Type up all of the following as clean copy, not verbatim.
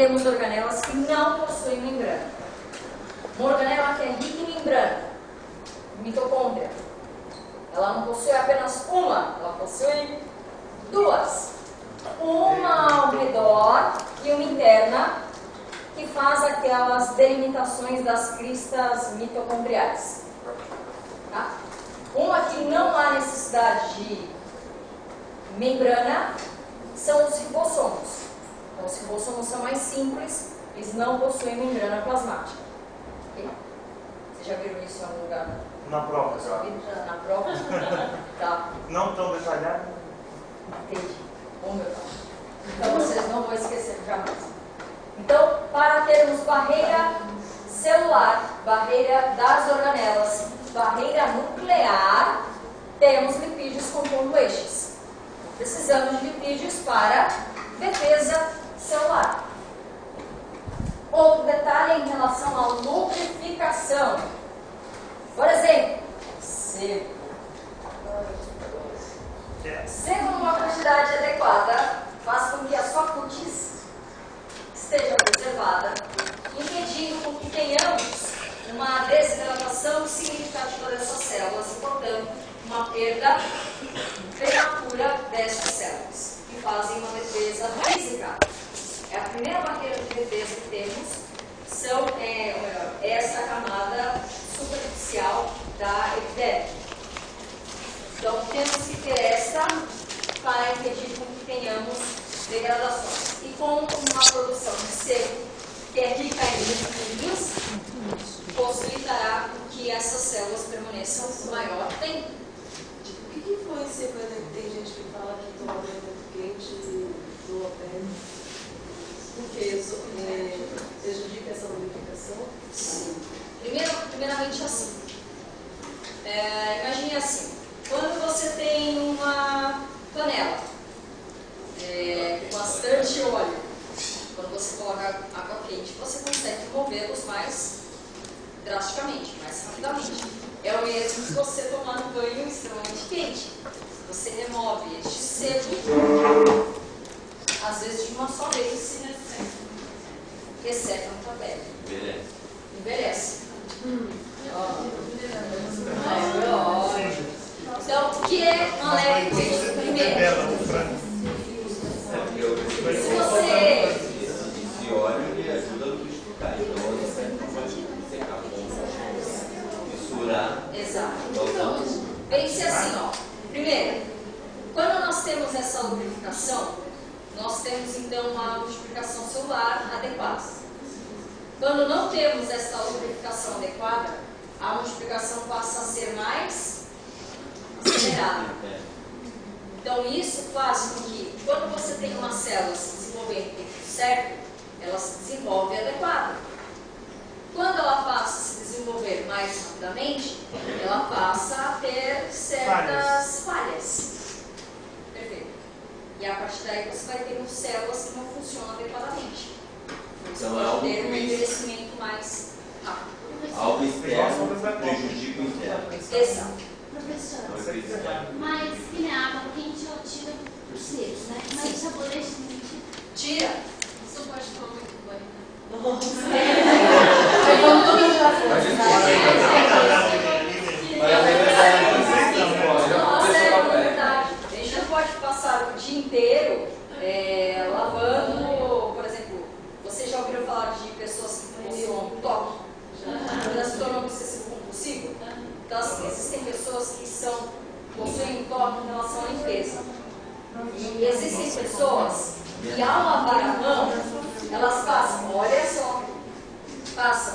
temos organelas que não possuem membrana. Uma organela que é rica em membrana, mitocôndria, ela não possui apenas uma, ela possui duas. Uma ao redor e uma interna, que faz aquelas delimitações das cristas mitocondriais. Tá? Uma que não há necessidade de membrana são os ribossomos. Então, os ribossomos são mais simples, eles não possuem membrana plasmática. Okay? Vocês já viram isso em algum lugar? Na prova, já. Na prova? Tá. Não tão detalhado. Entendi. Bom, meu Deus. Então, vocês não vão esquecer jamais. Então, para termos barreira celular, barreira das organelas, barreira nuclear, temos lipídios compondo eixes. Precisamos de lipídios para defesa celular. Outro detalhe em relação à lubrificação. Por exemplo, sebo. Sebo numa quantidade adequada faz com que a sua cutis esteja preservada, impedindo com que tenhamos uma desidratação significativa dessas células e, portanto, uma perda prematura dessas células, que fazem uma defesa física. É a primeira barreira de defesa que temos, essa camada superficial da epiderme. Então, temos que ter esta para impedir com que tenhamos degradações. E com uma produção de sebo que é rica em lipídios, possibilitará que essas células permaneçam por maior tempo. O que influencia, por exemplo, tem gente que fala que toma banho muito quente e doa a pele? Porque prejudica essa lubrificação? Sim. Primeiramente assim. Imagine assim, quando você tem uma panela com bastante óleo, quando você coloca água quente, você consegue movê-los mais drasticamente, mais rapidamente. É o mesmo se você tomar um banho extremamente quente. Você remove este sebo, às vezes de uma só vez, resseca a tua pele. Envelhece. Então, o que é uma leve quente? Primeiro, se você... Esse óleo ele ajuda a lubrificar, então você pode secar a ponta, misturar. Exato. Então, pense assim, ó. Primeiro, quando nós temos essa lubrificação, nós temos então uma lubrificação celular adequada. Quando não temos essa lubrificação adequada, a multiplicação passa a ser mais acelerada. Então isso faz com que, quando você tem uma célula se desenvolvendo no tempo certo, ela se desenvolve adequada. Quando ela passa a se desenvolver mais rapidamente, ela passa a ter certas falhas. Perfeito. E a partir daí você vai ter células que não funcionam adequadamente. Você pode ter um envelhecimento mais rápido. Algo externo prejudica o interno. Exato. Professora, mas que nem a água quente ela tira os secos, né? Mas o sabonete não tira. Tira. Isso pode tomar muito banho. Nossa, é verdade. A gente não pode passar o dia inteiro lavando, por exemplo, vocês já ouviram falar de pessoas que possuem toque? Transtorno obsessivo compulsivo? Então, assim, existem pessoas que possuem toque em relação à limpeza. E existem pessoas que, ao lavar a mão, elas passam, olha só, passam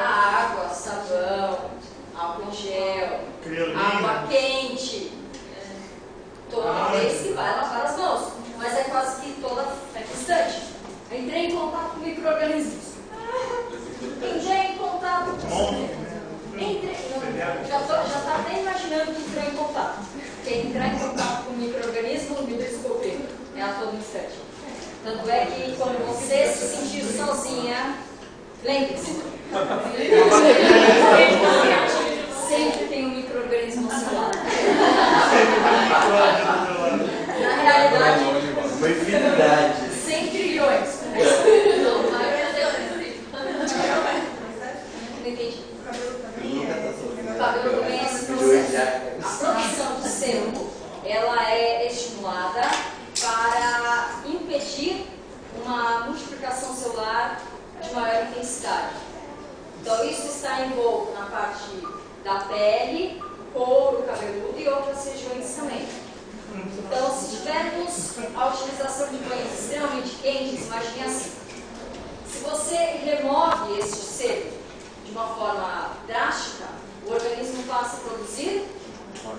a água, sabão, álcool em gel, água quente, toda vez que vai lavar as mãos. Mas é quase que toda instante. Entrei em contato com micro-organismos. Entrei em contato com... Já está até imaginando que entrou em contato. Porque entrar em contato com micro-organismo, me desculpe, é a todo instante. Tanto é que quando você se sentir sozinha, lembre-se. Sempre tem um micro-organismo ao seu lado. Na realidade, 100 trilhões. 100 trilhões.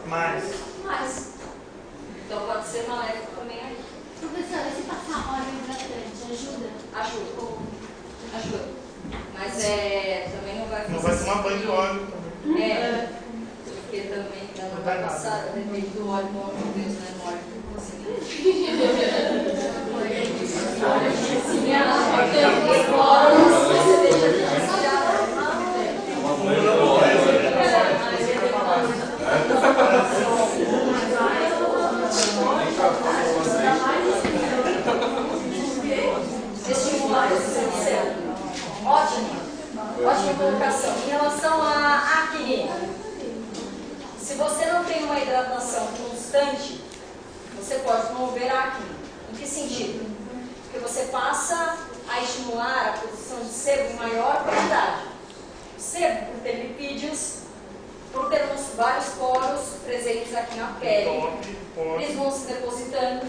Mais. Então pode ser maléfico também aí. Professora, se passar óleo hidratante, ajuda? Ajuda. Mas também não vai fazer. Não vai tomar banho de óleo também. Porque também não vai passar, depende do óleo, pelo amor de Deus, né? No óleo que estimular esse céu. Ótima colocação. Em relação à acne, se você não tem uma hidratação constante, você pode promover acne. Em que sentido? Porque você passa a estimular a produção de sebo em maior quantidade. O sebo, por ter lipídios, por termos vários poros presentes aqui na pele, eles vão se depositando.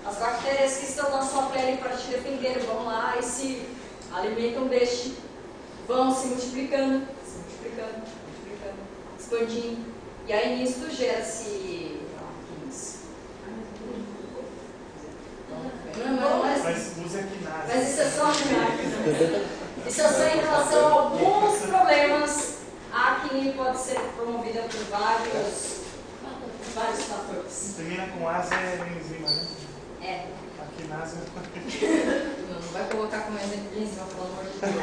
As bactérias que estão na sua pele para te defender vão lá e se alimentam deste, vão se multiplicando, expandindo. E aí nisso gera-se Mas usa quinase. Mas isso é só em relação a alguns problemas. A acne pode ser promovida por vários fatores. Termina com asa é enzima, né? A quinase Não vai colocar como exemplo de enzima, pelo amor de Deus.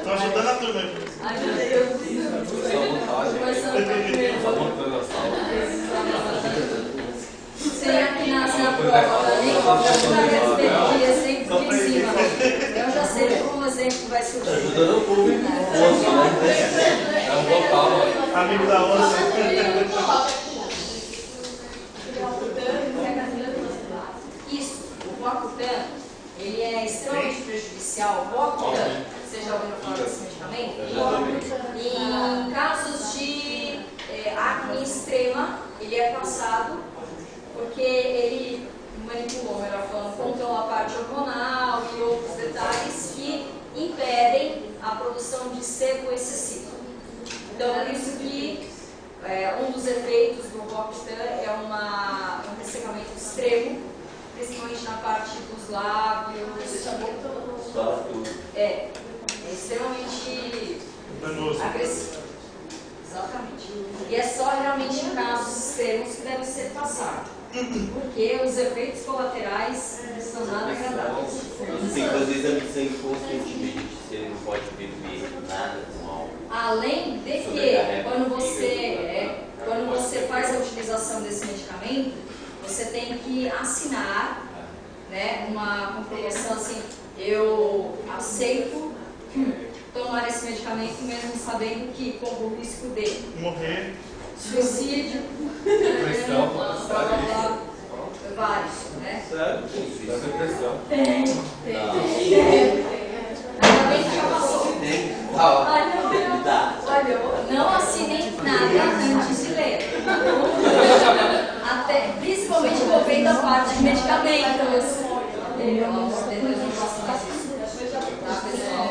Tô ajudando a turma aí, professor. Ai, meu Deus. Sem a quinase na prova, nem como exemplo de enzima. Eu já sei como exemplo vai surgir. Ajudando o público. É um vocal. Amigo da onça. Isso, o Roacutan, ele é extremamente prejudicial. O Roacutan, vocês já ouviram falar desse medicamento? Em casos de acne extrema, ele é passado porque ele manipulou, melhor falando, controla a parte hormonal e outros detalhes que impedem a produção de sebo excessivo. Então, por isso que um dos efeitos do Roacutan é um ressecamento extremo, principalmente na parte dos lábios. É extremamente agressivo. Exatamente. E é só realmente em casos extremos que deve ser passado. Porque os efeitos colaterais são nada agradáveis. Tem que fazer exame de sangue constantemente, se ele não pode beber nada de mal. Além de que, quando você faz a utilização desse medicamento, você tem que assinar, né, uma compreensão assim: eu aceito tomar esse medicamento mesmo sabendo que corro o risco de morrer, suicídio, vários, né? Sério? Depressão. Tem. Ainda bem que já passou. Olha, não assinei nada antes de ler. Até, principalmente envolvendo a parte de medicamentos. Pelo amor de Deus, não posso fazer isso. Tá, pessoal?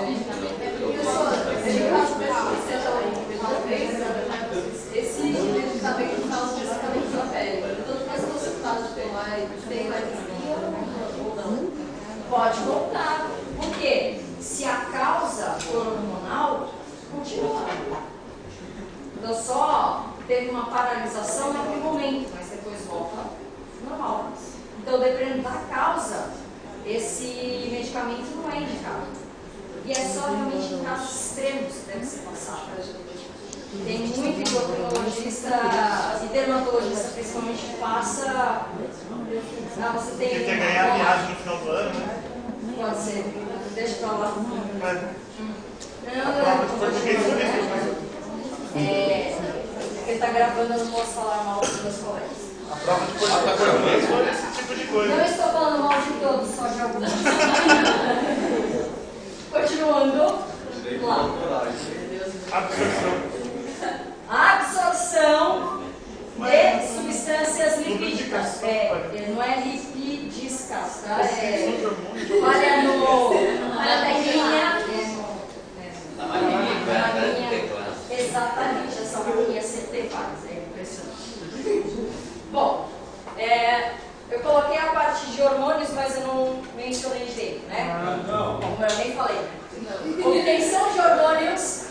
Esse medicamento causa ressecamento da pele. Então, depois que você faz de pelar e tem mais espinha ou não? Pode voltar. Por quê? Se a causa for hormonal, continua. Então só teve uma paralisação naquele momento, mas depois volta normal. Então, dependendo da causa, esse medicamento não é indicado. E é só realmente em casos extremos que deve ser passado. Tem muito endocrinologista e dermatologista, principalmente, que passa. Você tem. Ele quer ganhar a viagem no final do ano, né? Pode ser. Deixa pra lá. A prova de português também. Ele tá gravando, eu não posso falar mal dos meus colegas. A prova de português foi esse tipo de coisa. Não estou falando mal de todos, só de alguns. Continuando. Lá. Absorção de substâncias lipídicas. Não é lipídicas, tá? Olha na telinha. Na maquininha que vai atrás do teclado. Exatamente. As nessa maquininha sempre tem vários, é impressionante. Bom, eu coloquei a parte de hormônios, mas eu não mencionei direito, né? Como eu nem falei, né? Obtenção de hormônios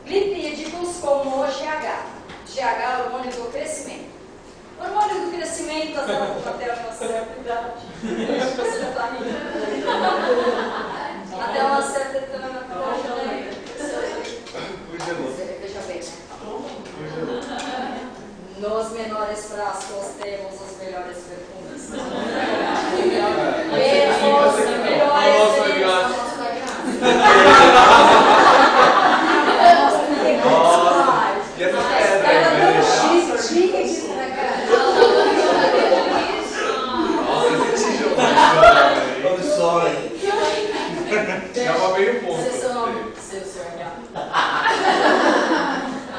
lipídicos como o GH. GH é o hormônio do crescimento. O hormônio do crescimento até uma certa idade. Você já está rindo. Até uma certa idade. Veja bem, né? Nos menores frascos temos os melhores perfumes. Temos melhores bebidas. E essa pedra? Chique aqui na cara. Nossa, esse tijolo. Quando sobe. Já meio ponto. Esse é seu nome. Seu RH.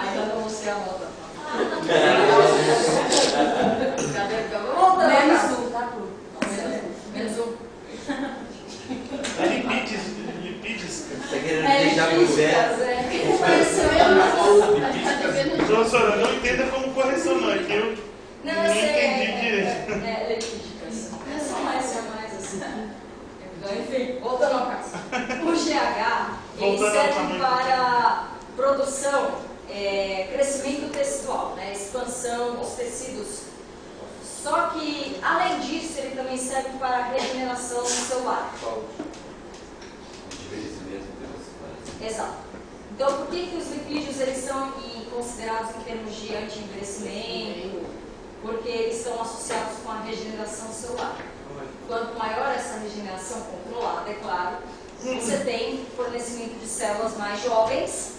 Ainda não mostrei a moda. Cadê? Volta, menos um, tá? Menos um. Lipídica. Tá querendo deixar pro zero? Professora, não entenda como correção, não. É que eu Não entendi direito. Lipídicas. É só mais assim. Então, enfim, voltando ao caso. O GH, ele serve para produção, crescimento tecidual, né? Expansão dos tecidos. Só que, além disso, ele também serve para regeneração celular. Exato. Então, por que os lipídios eles são considerados em termos de anti-envelhecimento? Porque eles estão associados com a regeneração celular. Quanto maior essa regeneração controlada, é claro, você tem fornecimento de células mais jovens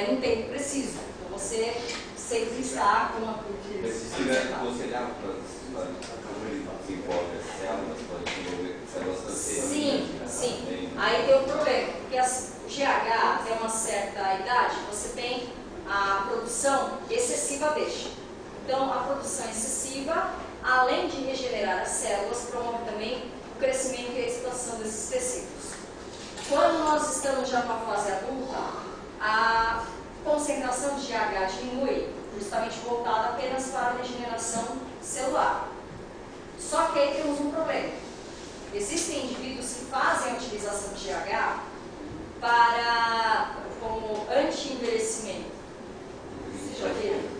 num tempo preciso. Então, você sempre está com uma curva. Mas se tiver aconselhado para desenvolver as células, pode desenvolver células cancerígenas. Sim. Aí tem um problema, porque o GH até uma certa idade, você tem a produção excessiva deste. Então, a produção excessiva, além de regenerar as células, promove também o crescimento e a expansão desses tecidos. Quando nós estamos já numa fase adulta, a concentração de GH diminui, justamente voltada apenas para a regeneração celular. Só que aí temos um problema. Existem indivíduos que fazem a utilização de GH como anti-envelhecimento. Vocês já viram?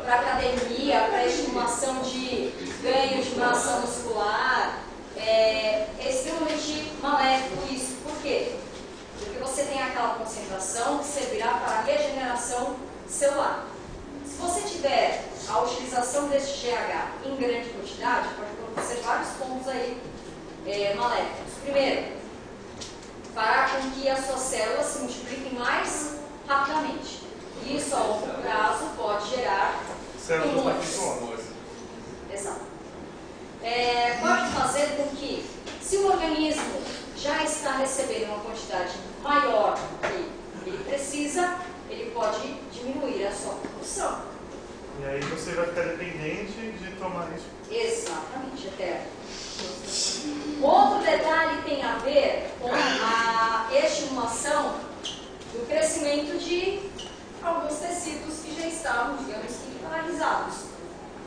Para academia, para estimulação de ganho de massa muscular. É extremamente maléfico isso. Por quê? Porque você tem aquela concentração que servirá para a regeneração celular. Se você tiver a utilização deste GH em grande quantidade, pode acontecer vários pontos aí maléficos. Primeiro, fará com que as suas células se multipliquem mais rapidamente. Isso, a longo prazo, pode gerar tumores. Exato. Pode fazer com que, se o organismo já está recebendo uma quantidade maior do que ele precisa, ele pode diminuir a sua produção. E aí você vai ficar dependente de tomar isso. Exatamente, eterno. Outro detalhe tem a ver com a estimulação do crescimento de alguns tecidos que já estavam, digamos que, paralisados.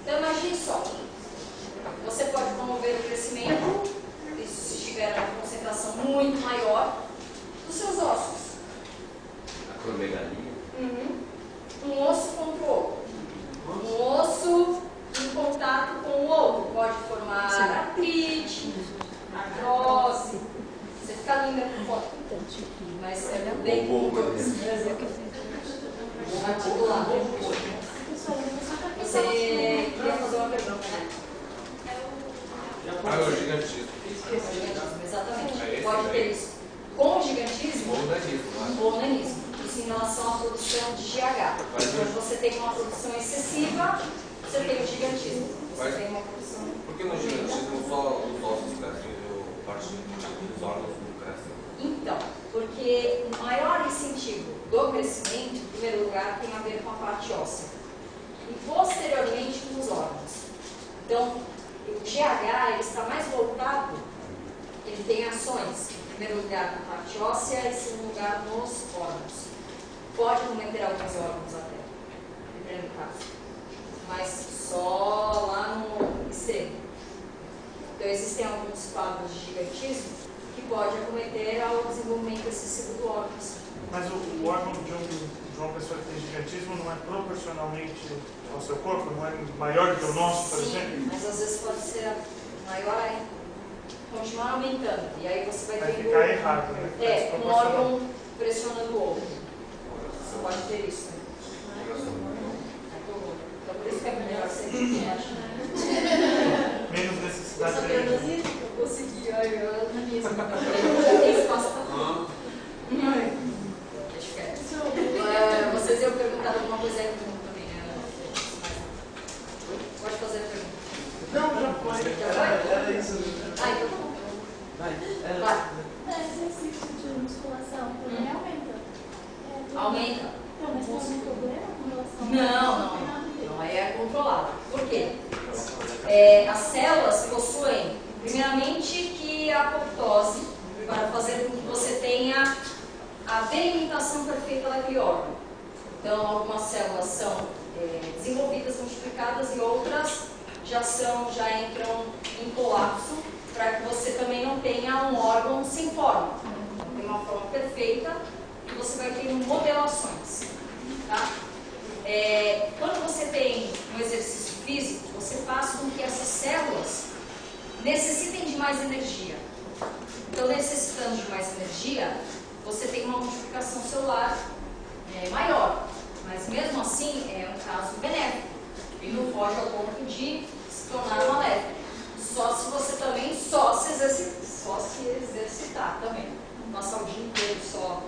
Então, imagine só, você pode promover o crescimento, isso se tiver uma concentração muito maior, dos seus ossos. Acromegalia? Um osso contra o outro. Um osso em contato com o outro pode formar artrite, artrose. Você fica linda com foto, mas é bem articular. Você queria fazer uma pergunta, né? O gigantismo. Exatamente. Pode ter isso com o gigantismo ou o nanismo. Isso em relação à produção de GH. Quando você tem uma produção excessiva, você tem o gigantismo. Você tem uma produção. Por que no gigantismo só os ossos crescem e parte dos órgãos não crescem? Então, porque o maior incentivo do crescimento, em primeiro lugar, tem a ver com a parte óssea e posteriormente com os órgãos. Então, o GH ele está mais voltado, ele tem ações, em primeiro lugar na parte óssea e em segundo lugar nos órgãos. pode acometer alguns órgãos até, dependendo do caso, mas só lá no extremo. Então existem alguns quadros de gigantismo que pode acometer ao desenvolvimento excessivo do órgão. Mas o órgão de uma pessoa que tem gigantismo não é proporcionalmente ao seu corpo? Não é maior do que o nosso, por exemplo? Sim, mas às vezes pode ser maior ainda. Continuar aumentando. E aí você vai ter. Vai ficar errado, né? Um órgão pressionando o outro. Você pode ter isso. Então por isso que é melhor ser menos necessidade de energia. Eu consegui, olha, eu na minha já tem espaço para tudo. Vocês iam perguntar alguma coisa aí também, né? Pode fazer a pergunta. Não, já foi. Era isso. Ah, então tá bom. Vai. Exercício de musculação também aumenta. Aumenta. Então, mas tem algum problema com relação Não é controlado. Por quê? As células possuem, primeiramente, que a apoptose, para fazer com que você tenha a delimitação perfeita daquele órgão. Então, algumas células são desenvolvidas, multiplicadas e outras já entram em colapso, para que você também não tenha um órgão sem forma. Então, tem uma forma perfeita e você vai ter modelações. Tá? Quando você tem um exercício físico, você faz com que essas células necessitem de mais energia. Então, necessitando de mais energia, você tem uma multiplicação celular maior. Mas mesmo assim, é um caso benéfico. E não foge ao ponto de se tornar maléfico. Só se você também se exercitar também. Passar o dia inteiro só.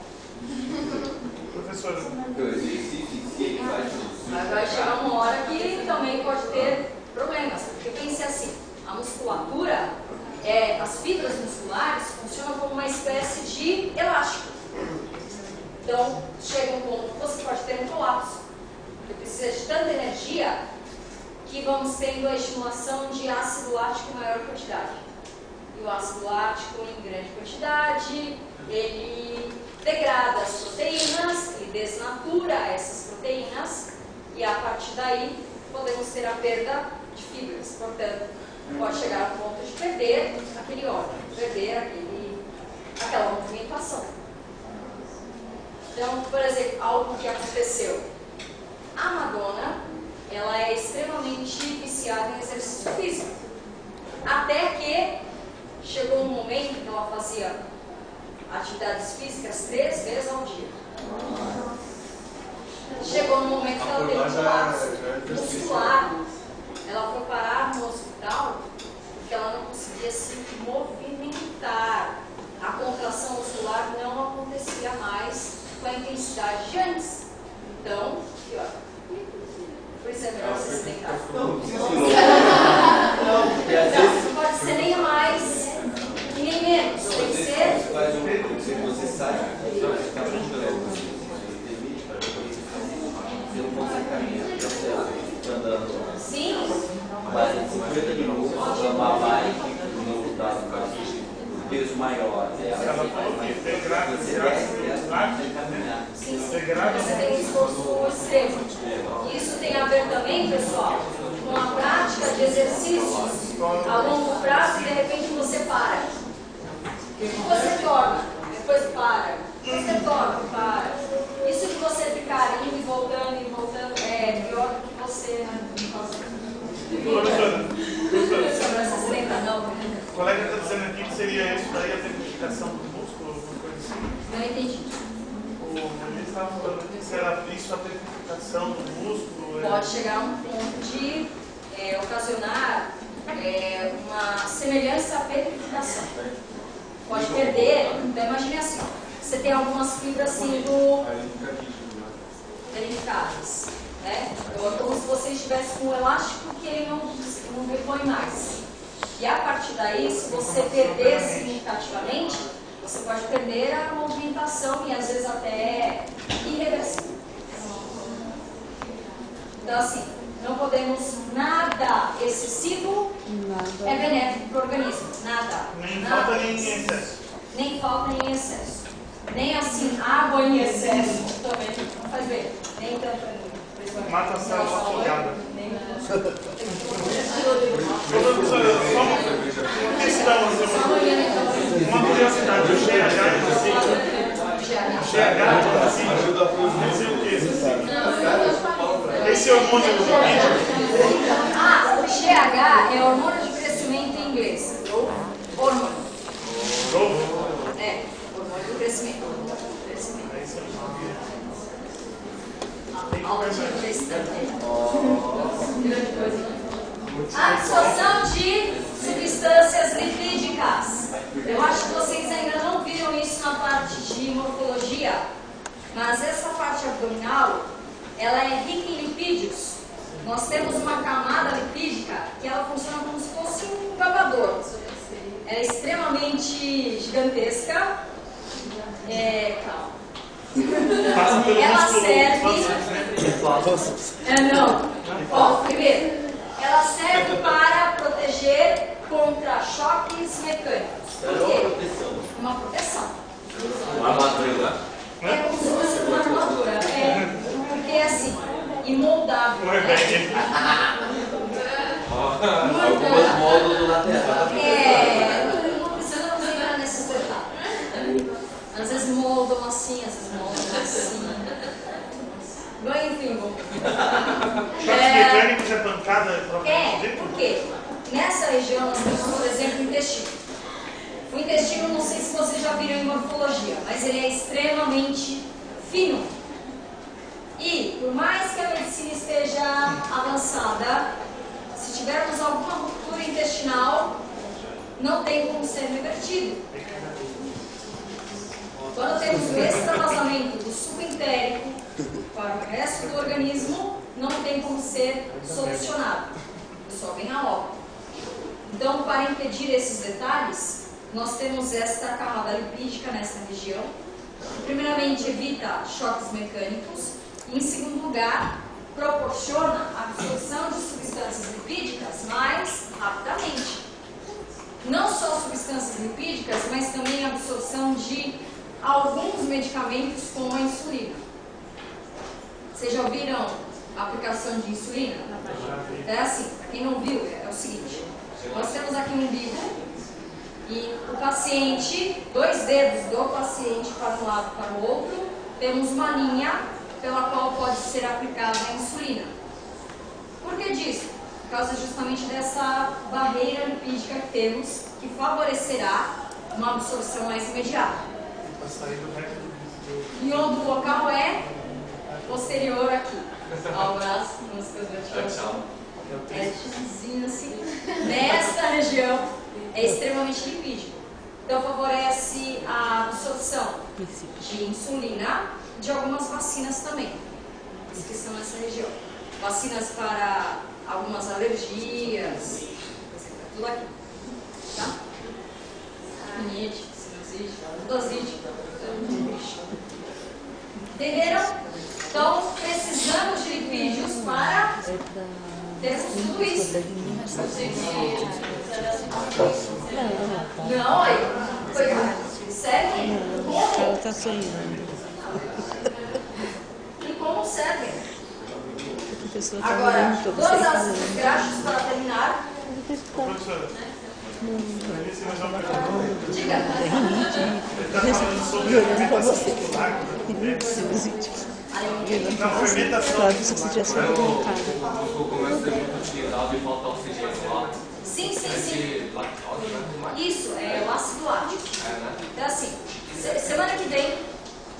Professora. O exercício em si, ele faz tudo. Mas vai chegar uma hora que também pode ter problemas. Porque pense assim, a musculatura, as fibras musculares funcionam como uma espécie de elástico. Então, chega um ponto que você pode ter um colapso. Porque precisa de tanta energia que vamos tendo a estimulação de ácido lático em maior quantidade. E o ácido lático em grande quantidade, ele degrada as proteínas, ele desnatura essas proteínas e a partir daí podemos ter a perda de fibras. Portanto, pode chegar ao ponto de perder aquele órgão, perder aquela movimentação. Então, por exemplo, algo que aconteceu. A Madonna, ela é extremamente viciada em exercício físico. Até que chegou um momento que ela fazia atividades físicas 3 vezes ao dia. Chegou um momento que ela teve um colapso muscular. Ela foi parar no hospital porque ela não conseguia se movimentar. A contração muscular não acontecia mais com a intensidade de antes. Então, pior. Por isso é melhor você se deitar. Não, porque às vezes Não pode ser nem mais e nem menos. Tem que ser. você faz você sabe que você está praticando limite para você não consegue caminhar, você fica andando. Sim. Mas 50 minutos, uma bike, no resultado, peso maior. Ela falou que degrada Você desce, caminhar. Sim, você tem um esforço extremo. Isso tem a ver também, pessoal, com a prática de exercícios a longo prazo e de repente você para. Você torna, depois para. Você torna, para. Isso de você ficar indo e voltando é pior do que você Professora, não lembra não. o colega está dizendo aqui que seria isso daí a tecnificação do músculo, alguma coisa assim. Não entendi. Ele estava falando que será isso a tecnificação do músculo. Pode chegar a um ponto de ocasionar uma semelhança à petrificação. Pode perder, então imagine assim, você tem algumas fibras sendo danificadas, né? Então é como se você estivesse com um elástico que ele não repõe mais. E a partir daí, se você perder significativamente, você pode perder a movimentação e às vezes até irreversível. Então assim, não podemos nada excessivo é benéfico para o organismo. Nada. Nem nada falta nem em excesso. Nem falta nem em excesso. Nem assim, água em excesso também. Mata a célula afogada. Só uma questão, uma curiosidade, o GH ajuda a produzir o que? Esse hormônio lipídico. O GH é hormônio de crescimento em inglês. Hormônio. Hormônio de crescimento. Absorção de substâncias lipídicas. Eu acho que vocês ainda não viram isso na parte de morfologia, mas essa parte abdominal, ela é rica em lipídios. Nós temos uma camada lipídica que ela funciona como se fosse um gabador. Ela é extremamente gigantesca. Ela serve. Primeiro, ela serve para proteger contra choques mecânicos. Por quê? Uma proteção. Uma armadura. É como se fosse uma armadura. Porque é assim, imoldável. Algumas moldam do lateral. Não precisamos entrar nesses detalhes. Às vezes moldam assim, às vezes moldam assim. Bom, enfim, Choques mecânicos é pancada propriamente dito? porque nessa região nós temos, por exemplo, o intestino. O intestino, não sei se vocês já viram em morfologia, mas ele é extremamente fino. E, por mais que a medicina esteja avançada, se tivermos alguma ruptura intestinal, não tem como ser revertido. Quando temos o extravasamento do suco entérico para o resto do organismo, não tem como ser solucionado. Só vem a óbito. Então, para impedir esses detalhes, nós temos esta camada lipídica nessa região. Primeiramente, evita choques mecânicos. E, em segundo lugar, proporciona a absorção de substâncias lipídicas mais rapidamente. Não só substâncias lipídicas, mas também a absorção de alguns medicamentos como a insulina. Vocês já ouviram a aplicação de insulina? É assim, para quem não viu, é o seguinte. Nós temos aqui um umbigo e o paciente, 2 dedos do paciente para um lado e para o outro, temos uma linha pela qual pode ser aplicada a insulina. Por que disso? Por causa justamente dessa barreira lipídica que temos, que favorecerá uma absorção mais imediata. E onde o local é posterior aqui, ao braço, nesta região é extremamente lipídico. Então favorece a absorção de insulina, de algumas vacinas também, que estão nessa região. Vacinas para algumas alergias, tudo aqui, tá? Rinite, sinusite, endosite. Entenderam? Então, precisamos de lipídios para termos tudo isso. Não, aí, coitado. Serve? Como? Ela está sorrindo. E como serve? A pessoa está Agora, olhando para 2 você e ácidos falando. graxos para terminar. Professora, Diga. ele está falando sobre a fermentação muscular. Na fermentação Claro que você podia ser Quando colocado. o começo a ser muito utilizado e falta oxigênio lá. Sim. Lactose, né? Isso, é o ácido lático. Né? Então, assim, semana que vem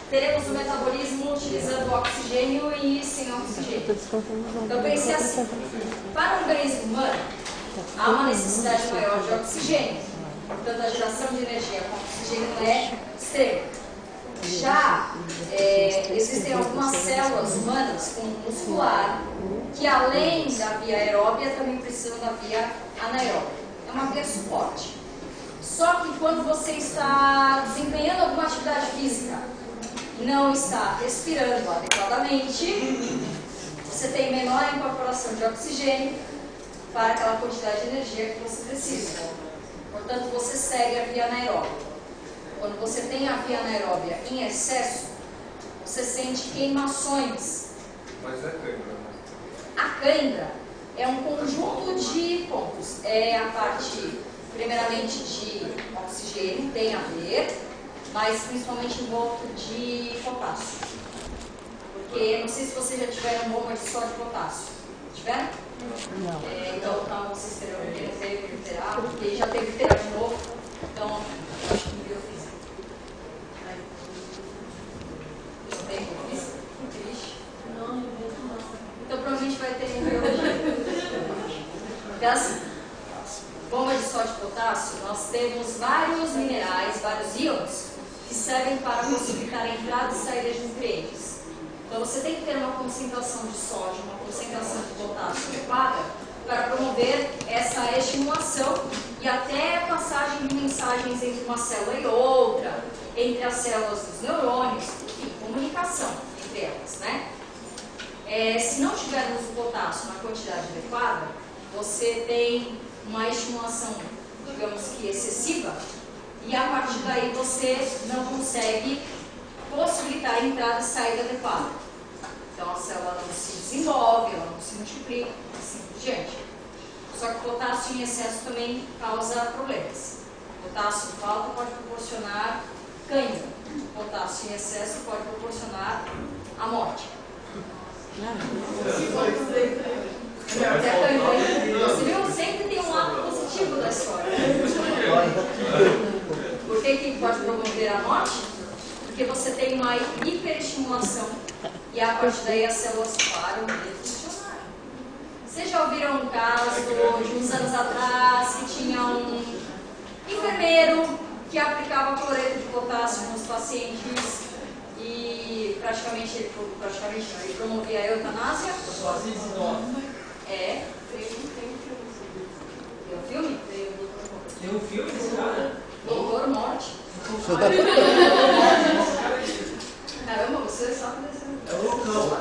teremos o metabolismo utilizando oxigênio e sem oxigênio. Então, pense assim, para o organismo humano, há uma necessidade maior de oxigênio. Portanto, a geração de energia com oxigênio é extrema. Já existem algumas células humanas, como muscular, que além da via aeróbia também precisam da via anaeróbia. É uma via suporte. Só que quando você está desempenhando alguma atividade física e não está respirando adequadamente, você tem menor incorporação de oxigênio para aquela quantidade de energia que você precisa. Portanto, você segue a via anaeróbia. Quando você tem a via anaeróbia em excesso, você sente queimações. Mas é cãibra, né? A cãibra é um conjunto de pontos. É a parte, primeiramente, de oxigênio, tem a ver, mas principalmente em volta de potássio. Porque, não sei se vocês já tiveram bomba de sódio e potássio. Tiveram? Não. Então, vocês terão que terá, porque já teve que terá de novo. Então, acho que eu fiz. Não tem que eu fiz? Triste. Então, provavelmente vai ter em biologia. Das bombas de sódio e potássio, nós temos vários minerais, vários íons, que servem para possibilitar a entrada e saída de nutrientes. Então, você tem que ter uma concentração de sódio, uma concentração de potássio adequada para promover essa estimulação e até a passagem de mensagens entre uma célula e outra, entre as células dos neurônios, enfim, comunicação entre elas, né? Se não tivermos o potássio na quantidade adequada, você tem uma estimulação, digamos que excessiva, e a partir daí você não consegue possibilitar a entrada e saída adequada. Então a célula não se desenvolve, ela não se multiplica, assim por diante. Só que o potássio em excesso também causa problemas. O potássio em falta pode proporcionar câncer. O potássio em excesso pode proporcionar a morte. Você viu? Sempre tem um lado positivo da história. Por que pode promover a morte? Porque você tem uma hiperestimulação e a partir daí as células param de funcionar. Vocês já ouviram um caso de uns anos atrás que tinha um enfermeiro que aplicava cloreto de potássio nos pacientes e praticamente ele promovia a eutanásia? É. Tem um filme? Tem um filme desse cara? Doutor Morte. Caramba, você sabe desse. É o loucão.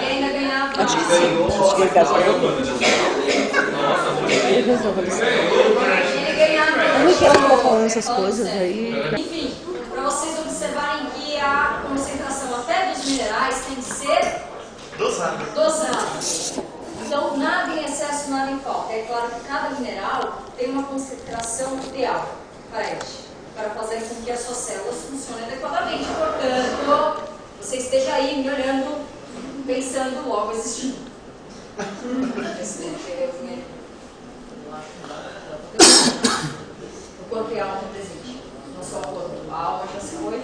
Ainda ganhava. Acho que sim. Acho que ele casou. Ele resolveu isso. Ele ganhava. Eu não quero ficar falando essas coisas aí. Enfim, para vocês observarem que a concentração até dos minerais tem que ser dosada. Então, nada em excesso, nada em falta. É claro que cada mineral tem uma concentração ideal para fazer com que as suas células funcionem adequadamente. Portanto, você esteja aí me olhando, pensando, logo existindo. O corpo e a alma presente. Não só o corpo, a alma já se foi.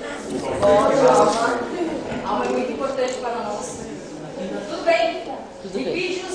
A alma é muito importante para nós. Tudo bem? Lipídios